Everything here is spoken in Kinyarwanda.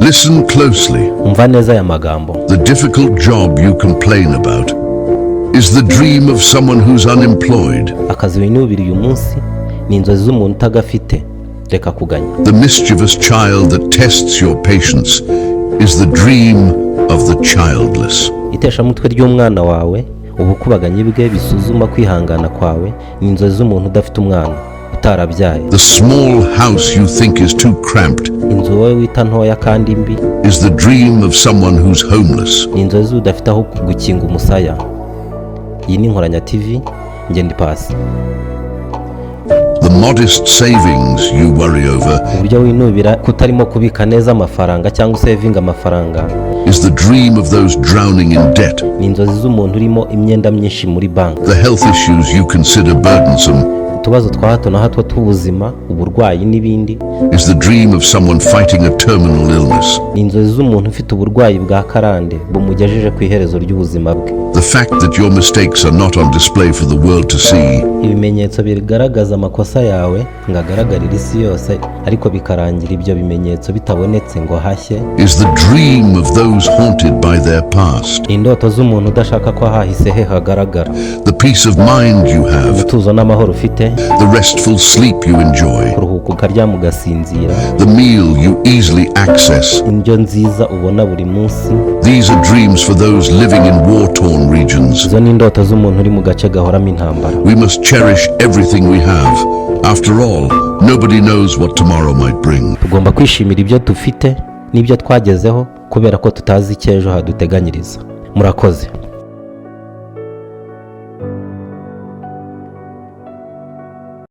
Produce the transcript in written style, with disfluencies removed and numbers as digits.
Listen closely. Umva neza aya magambo. The difficult job you complain about is the dream of someone who's unemployed. Akazi winubira uyu munsi ni inzozi z'umuntu utagafite. Reka kuganya. The mischievous child that tests your patience is the dream of the childless. Itesha mutwe ry'umwana wawe, ubukubaganyi bwe bisuzuma kwihangana kwawe, ni inzozi z'umuntu udafite umwana utarabyaye. The small house you think is too cramped Inzu wowe wita ntoya kandi mbi is the dream of someone who's homeless. ni inzozi udafite aho gukinga umusaya. Iyi ni Nkoranya TV, njye ndi Pasi. The modest savings you worry over Uburyo winubira kutarimo kubika neza amafaranga cyangwa saving amafaranga is the dream of those drowning in debt. ni inzozi z'umuntu urimo imyenda myinshi muri banki. The health issues you consider burdensome Utubazo twa hato na hato tw'ubuzima, uburwayi n'ibindi is the dream of someone fighting a terminal illness. ni inzozi z'umuntu ufite uburwayi bwa karande bumugejeje ku iherezo ry'ubuzima bwe. The fact that your mistakes are not on display for the world to see Ibimenyetso bigaragaza amakosa yawe ngo agaragarire isi yose, ariko bikarangira ibyo bimenyetso bitabonetse ngo hashye, is the dream of those haunted by their past. ni indoto z'umuntu udashaka ko hahise he hagaragara. The peace of mind you have, Umutuzo n'amahoro ufite, the restful sleep you enjoy, kuruhuka ukaryama ugasinzira, the meal you easily access. indyo nziza ubona buri munsi, These are dreams for those living in war-torn regions. izo ni indoto z'umuntu uri mu gace gahoramo intambara. We must cherish everything we have. After all, nobody knows what tomorrow might bring. Tugomba kwishimira ibyo dufite n'ibyo twagezeho kubera ko tutazi icyo ejo haduteganyiriza. Murakoze.